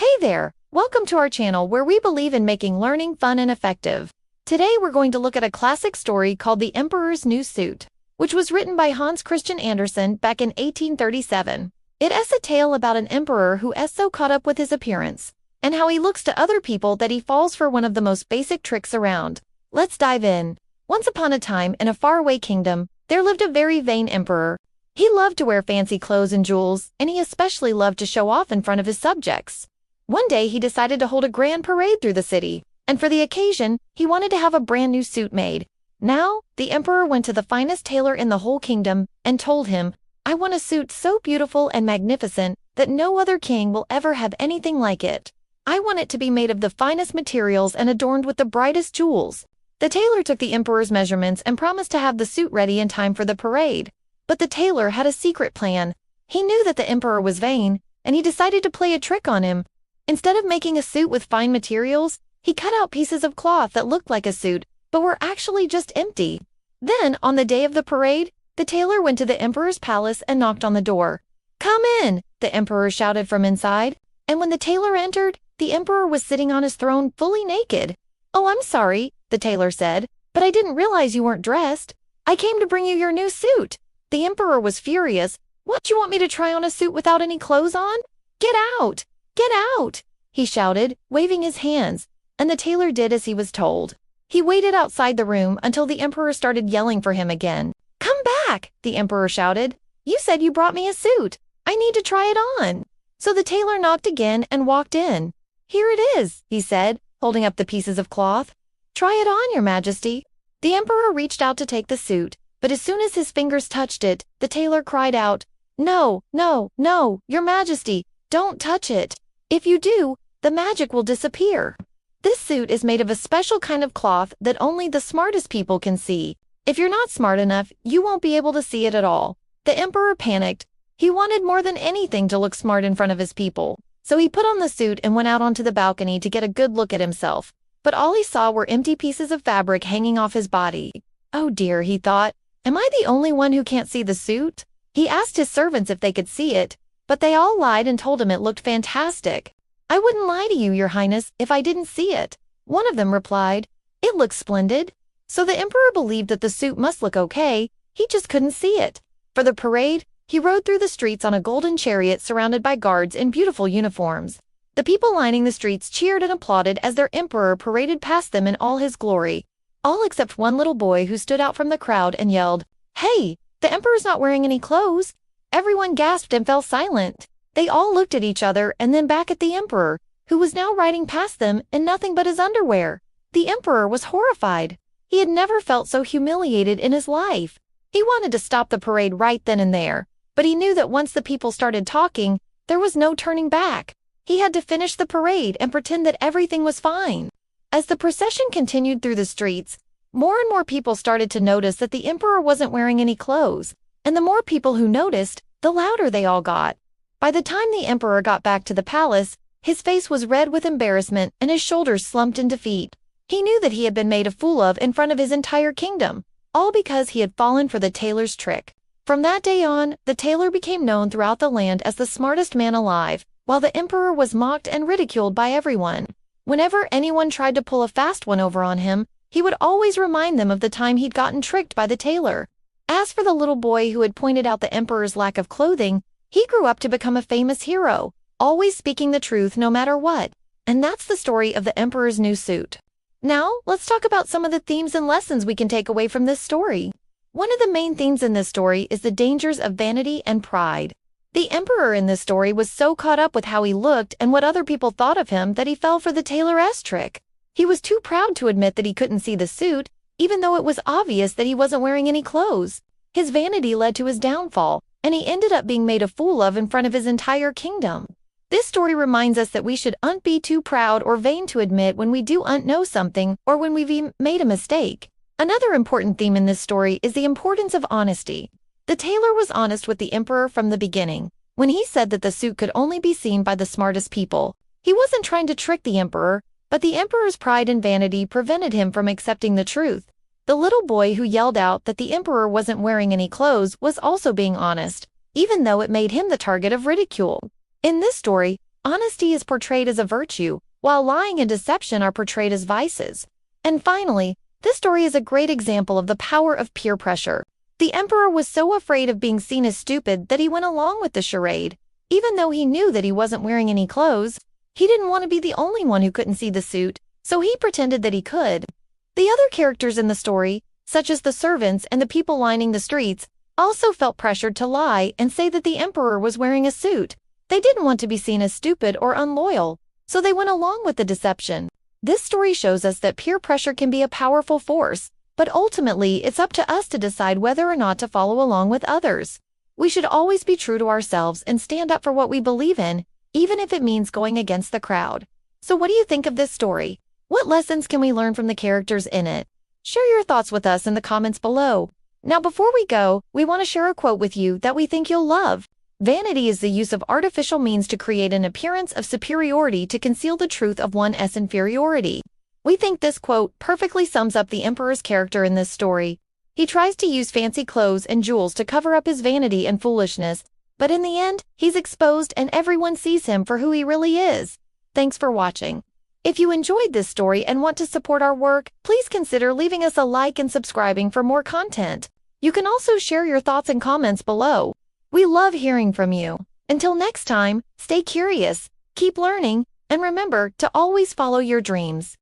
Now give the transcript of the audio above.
Hey there! Welcome to our channel where we believe in making learning fun and effective. Today we're going to look at a classic story called The Emperor's New Suit, which was written by Hans Christian Andersen back in 1837. It is a tale about an emperor who is so caught up with his appearance, and how he looks to other people that he falls for one of the most basic tricks around. Let's dive in. Once upon a time, in a faraway kingdom, there lived a very vain emperor. He loved to wear fancy clothes and jewels, and he especially loved to show off in front of his subjects. One day he decided to hold a grand parade through the city, and for the occasion, he wanted to have a brand new suit made. Now, the emperor went to the finest tailor in the whole kingdom and told him, "I want a suit so beautiful and magnificent that no other king will ever have anything like it. I want it to be made of the finest materials and adorned with the brightest jewels." The tailor took the emperor's measurements and promised to have the suit ready in time for the parade. But the tailor had a secret plan. He knew that the emperor was vain, and he decided to play a trick on him. Instead of making a suit with fine materials, he cut out pieces of cloth that looked like a suit, but were actually just empty. Then, on the day of the parade, the tailor went to the emperor's palace and knocked on the door. "Come in!" the emperor shouted from inside, and when the tailor entered, the emperor was sitting on his throne fully naked. "Oh, I'm sorry," the tailor said, "but I didn't realize you weren't dressed. I came to bring you your new suit." The emperor was furious. "What, you want me to try on a suit without any clothes on? Get out! Get out!" he shouted, waving his hands, and the tailor did as he was told. He waited outside the room until the emperor started yelling for him again. "Come back!" the emperor shouted. "You said you brought me a suit. I need to try it on." So the tailor knocked again and walked in. "Here it is," he said, holding up the pieces of cloth. "Try it on, your majesty." The emperor reached out to take the suit, but as soon as his fingers touched it, the tailor cried out, "No, no, no, your majesty, don't touch it. If you do, the magic will disappear. This suit is made of a special kind of cloth that only the smartest people can see. If you're not smart enough, you won't be able to see it at all." The emperor panicked. He wanted more than anything to look smart in front of his people. So he put on the suit and went out onto the balcony to get a good look at himself. But all he saw were empty pieces of fabric hanging off his body. "Oh dear," he thought, "am I the only one who can't see the suit?" He asked his servants if they could see it, but they all lied and told him it looked fantastic. "I wouldn't lie to you, your highness, if I didn't see it," one of them replied. "It looks splendid." So the emperor believed that the suit must look okay, he just couldn't see it. For the parade, he rode through the streets on a golden chariot surrounded by guards in beautiful uniforms. The people lining the streets cheered and applauded as their emperor paraded past them in all his glory. All except one little boy who stood out from the crowd and yelled, "Hey, the emperor's not wearing any clothes." Everyone gasped and fell silent. They all looked at each other and then back at the emperor, who was now riding past them in nothing but his underwear. The emperor was horrified. He had never felt so humiliated in his life. He wanted to stop the parade right then and there, but he knew that once the people started talking, there was no turning back. He had to finish the parade and pretend that everything was fine. As the procession continued through the streets, more and more people started to notice that the emperor wasn't wearing any clothes, and the more people who noticed, the louder they all got. By the time the emperor got back to the palace, his face was red with embarrassment and his shoulders slumped in defeat. He knew that he had been made a fool of in front of his entire kingdom, all because he had fallen for the tailor's trick. From that day on, the tailor became known throughout the land as the smartest man alive, while the emperor was mocked and ridiculed by everyone. Whenever anyone tried to pull a fast one over on him, he would always remind them of the time he'd gotten tricked by the tailor. As for the little boy who had pointed out the emperor's lack of clothing, he grew up to become a famous hero, always speaking the truth no matter what. And that's the story of the emperor's new suit. Now, let's talk about some of the themes and lessons we can take away from this story. One of the main themes in this story is the dangers of vanity and pride. The emperor in this story was so caught up with how he looked and what other people thought of him that he fell for the tailor's trick. He was too proud to admit that he couldn't see the suit, even though it was obvious that he wasn't wearing any clothes. His vanity led to his downfall, and he ended up being made a fool of in front of his entire kingdom. This story reminds us that we shouldn't be too proud or vain to admit when we don't know something or when we've made a mistake. Another important theme in this story is the importance of honesty. The tailor was honest with the emperor from the beginning. When he said that the suit could only be seen by the smartest people, he wasn't trying to trick the emperor, but the emperor's pride and vanity prevented him from accepting the truth. The little boy who yelled out that the emperor wasn't wearing any clothes was also being honest, even though it made him the target of ridicule. In this story, Honesty is portrayed as a virtue, while lying and deception are portrayed as vices. And finally, this story is a great example of the power of peer pressure. The emperor was so afraid of being seen as stupid that he went along with the charade. Even though he knew that he wasn't wearing any clothes, he didn't want to be the only one who couldn't see the suit, so he pretended that he could. The other characters in the story, such as the servants and the people lining the streets, also felt pressured to lie and say that the emperor was wearing a suit. They didn't want to be seen as stupid or unloyal, so they went along with the deception. This story shows us that peer pressure can be a powerful force, but ultimately it's up to us to decide whether or not to follow along with others. We should always be true to ourselves and stand up for what we believe in, even if it means going against the crowd. So what do you think of this story? What lessons can we learn from the characters in it? Share your thoughts with us in the comments below. Now before we go, we want to share a quote with you that we think you'll love. Vanity is the use of artificial means to create an appearance of superiority to conceal the truth of one's inferiority. We think this quote perfectly sums up the emperor's character in this story. He tries to use fancy clothes and jewels to cover up his vanity and foolishness, but in the end, he's exposed and everyone sees him for who he really is. Thanks for watching. If you enjoyed this story and want to support our work, please consider leaving us a like and subscribing for more content. You can also share your thoughts and comments below. We love hearing from you. Until next time, stay curious, keep learning, and remember to always follow your dreams.